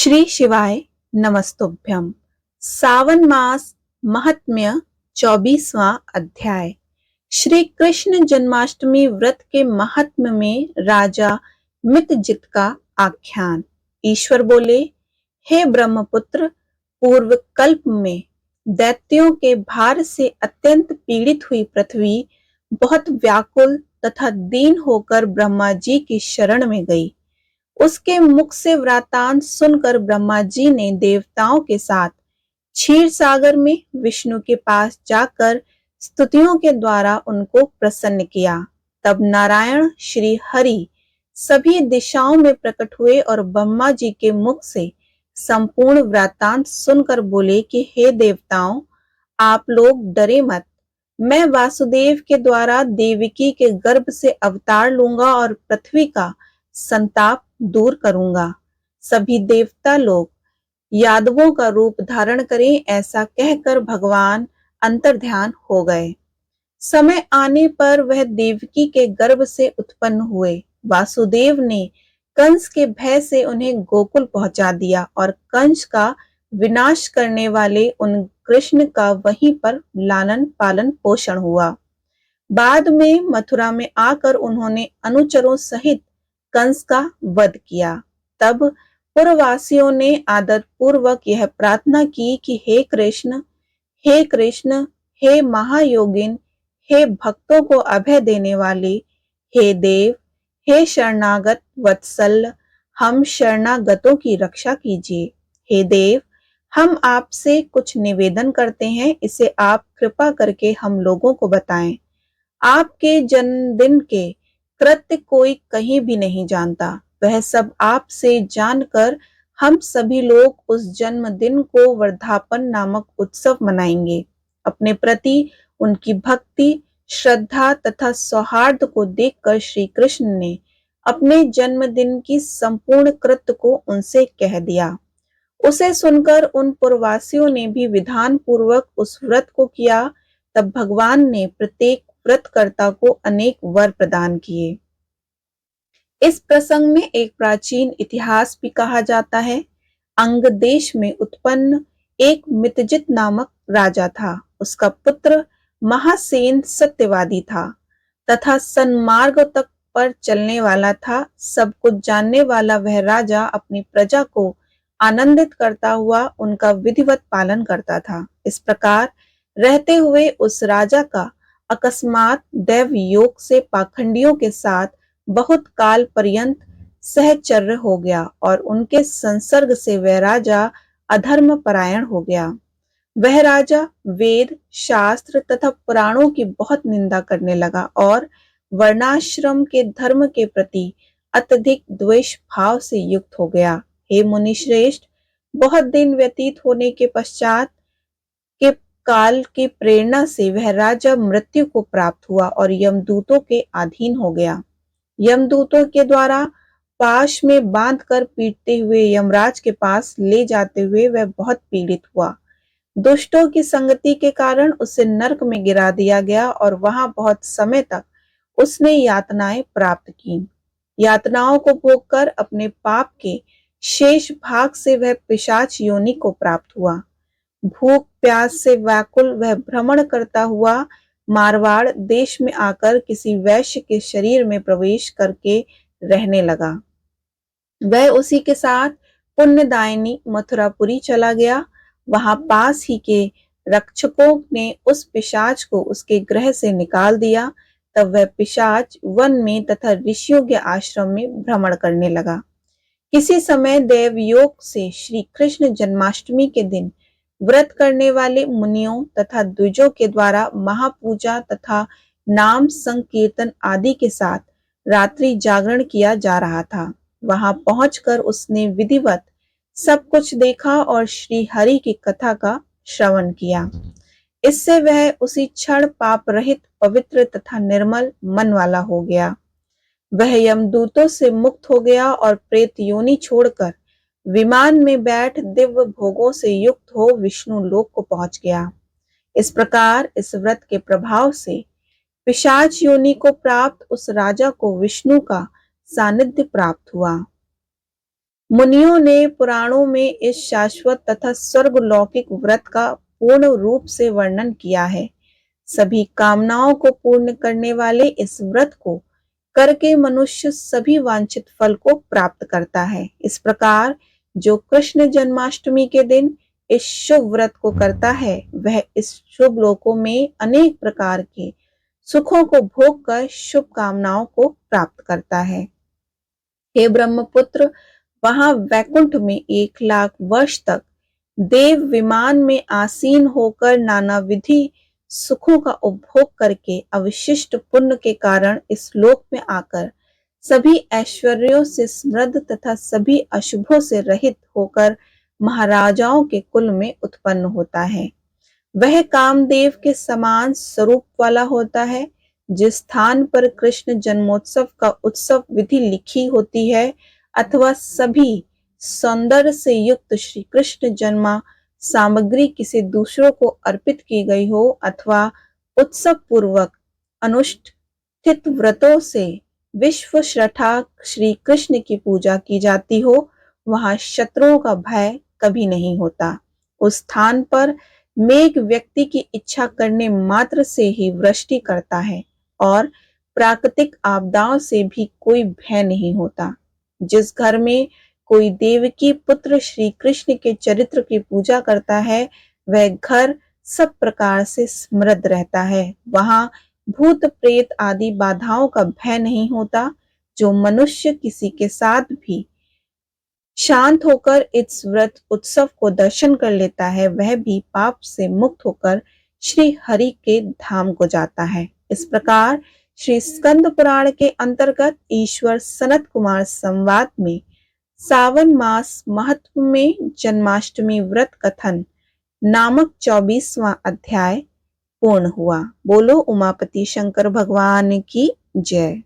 श्री शिवाय नमस्तुभ्यम। सावन मास महात्म्य 24वां अध्याय। श्री कृष्ण जन्माष्टमी व्रत के महात्म्य में राजा मितजित का आख्यान। ईश्वर बोले, हे ब्रह्मपुत्र, पूर्व कल्प में दैत्यों के भार से अत्यंत पीड़ित हुई पृथ्वी बहुत व्याकुल तथा दीन होकर ब्रह्मा जी की शरण में गई। उसके मुख से वृतांत सुनकर ब्रह्मा जी ने देवताओं के साथ क्षीर सागर में विष्णु के पास जाकर स्तुतियों के द्वारा उनको प्रसन्न किया। तब नारायण श्री हरि सभी दिशाओं में प्रकट हुए और ब्रह्मा जी के मुख से संपूर्ण वृतांत सुनकर बोले कि हे देवताओं, आप लोग डरे मत। मैं वासुदेव के द्वारा देवकी के गर्भ से अवतार लूंगा और पृथ्वी का संताप दूर करूंगा। सभी देवता लोग यादवों का रूप धारण करें, ऐसा कहकर भगवान अंतर्ध्यान हो गए। समय आने पर वह देवकी के गर्भ से उत्पन्न हुए। वासुदेव ने कंस के भय से उन्हें गोकुल पहुंचा दिया और कंस का विनाश करने वाले उन कृष्ण का वहीं पर लालन पालन पोषण हुआ। बाद में मथुरा में आकर उन्होंने अनुचरों सहित कंस का वध किया। तब पुरवासियों ने आदर पूर्वक यह प्रार्थना की कि हे कृष्ण, हे कृष्ण, हे महायोगिन, हे भक्तों को अभय देने वाले, हे देव, हे शरणागत वत्सल, हम शरणागतों की रक्षा कीजिए। हे देव, हम आपसे कुछ निवेदन करते हैं, इसे आप कृपा करके हम लोगों को बताएं। आपके जन्मदिन के कृत्य कोई कहीं भी नहीं जानता। वह सब आपसे जानकर हम सभी लोग उस जन्मदिन को वर्धापन नामक उत्सव मनाएंगे। अपने प्रति उनकी भक्ति, श्रद्धा तथा सौहार्द को देखकर श्री कृष्ण ने अपने जन्मदिन की संपूर्ण कृत्य को उनसे कह दिया। उसे सुनकर उन पुरवासियों ने भी विधान पूर्वक उस व्रत को किया। तब भगवान ने प्रत्येक व्रतकर्ता को अनेक वर प्रदान किए। इस प्रसंग में एक प्राचीन इतिहास भी कहा जाता है। अंग देश में उत्पन्न एक मितजित नामक राजा था। उसका पुत्र महासेन सत्यवादी था तथा सन्मार्ग तक पर चलने वाला था। सब कुछ जानने वाला वह राजा अपनी प्रजा को आनंदित करता हुआ उनका विधिवत पालन करता था। इस प्रकार रहते हुए उस राजा का अकस्मात दैव योग से पाखंडियों के साथ बहुत काल पर्यंत सहचर्य हो गया और उनके संसर्ग से वह राजा अधर्म परायण हो गया। वह राजा वेद, शास्त्र तथा पुराणों की बहुत निंदा करने लगा और वर्णाश्रम के धर्म के प्रति अत्यधिक द्वेष भाव से युक्त हो गया। हे मुनि श्रेष्ठ, बहुत दिन व्यतीत होने के पश्चात के काल की प्रेरणा से वह राजा मृत्यु को प्राप्त हुआ और यमदूतों के अधीन हो गया। यमदूतों के द्वारा पाश में बांधकर पीटते हुए यमराज के पास ले जाते हुए वह बहुत पीड़ित हुआ। दुष्टों की संगति के कारण उसे नरक में गिरा दिया गया और वहां बहुत समय तक उसने यातनाएं प्राप्त की। यातनाओं को भोगकर अपने पाप के शेष भाग से वह पिशाच योनि को प्राप्त हुआ। भूख प्यास से व्याकुल वह भ्रमण करता हुआ मारवाड़ देश में आकर किसी वैश्य के शरीर में प्रवेश करके रहने लगा। वह उसी के साथ पुण्यदायिनी मथुरापुरी चला गया। वहां पास ही के रक्षकों ने उस पिशाच को उसके गृह से निकाल दिया। तब वह पिशाच वन में तथा ऋषियों के आश्रम में भ्रमण करने लगा। किसी समय देव योग से श्री कृष्ण जन्माष्टमी के दिन व्रत करने वाले मुनियों तथा द्विजों के द्वारा महापूजा तथा नाम संकीर्तन आदि के साथ रात्रि जागरण किया जा रहा था। वहां पहुंचकर उसने विधिवत सब कुछ देखा और श्री हरि की कथा का श्रवण किया। इससे वह उसी क्षण पाप रहित, पवित्र तथा निर्मल मन वाला हो गया। वह यमदूतों से मुक्त हो गया और प्रेत योनि छोड़कर विमान में बैठ दिव्य भोगों से युक्त हो विष्णु लोक को पहुंच गया। इस प्रकार इस व्रत के प्रभाव से पिशाच योनि को प्राप्त उस राजा को विष्णु का सानिध्य प्राप्त हुआ। मुनियों ने पुराणों में इस शाश्वत तथा स्वर्गलौकिक व्रत का पूर्ण रूप से वर्णन किया है। सभी कामनाओं को पूर्ण करने वाले इस व्रत को करके मनुष्य सभी वांछित फल को प्राप्त करता है। इस प्रकार जो कृष्ण जन्माष्टमी के दिन इस शुभ व्रत को करता है, वह इस शुभ लोकों में अनेक प्रकार के सुखों को भोग कर शुभ कामनाओं को प्राप्त करता है। हे ब्रह्मपुत्र, वहां वैकुंठ में 1,00,000 वर्ष तक देव विमान में आसीन होकर नाना विधि सुखों का उपभोग करके अवशिष्ट पुण्य के कारण इस लोक में आकर सभी ऐश्वर्यों से समृद्ध तथा सभी अशुभों से रहित होकर महाराजाओं के कुल में उत्पन्न होता है। वह कामदेव के समान स्वरूप वाला होता है। जिस स्थान पर कृष्ण जन्मोत्सव का उत्सव विधि लिखी होती है अथवा सभी सौंदर्य से युक्त श्री कृष्ण जन्मा सामग्री किसी दूसरों को अर्पित की गई हो अथवा उत्सव पूर्वक अनुष्ठित व्रतों से विश्व श्रद्धा श्री कृष्ण की पूजा की जाती हो, वहां शत्रुओं का भय कभी नहीं होता। उस स्थान पर मेघ व्यक्ति की इच्छा करने मात्र से ही वृष्टि करता है और प्राकृतिक आपदाओं से भी कोई भय नहीं होता। जिस घर में कोई देवकी पुत्र श्री कृष्ण के चरित्र की पूजा करता है, वह घर सब प्रकार से समृद्ध रहता है। वहां भूत प्रेत आदि बाधाओं का भय नहीं होता। जो मनुष्य किसी के साथ भी शांत होकर इस व्रत उत्सव को दर्शन कर लेता है, वह भी पाप से मुक्त होकर श्री हरि के धाम को जाता है। इस प्रकार श्री स्कंद पुराण के अंतर्गत ईश्वर सनत कुमार संवाद में सावन मास महत्व में जन्माष्टमी व्रत कथन नामक 24वां अध्याय पूर्ण हुआ। बोलो उमापति शंकर भगवान की जय।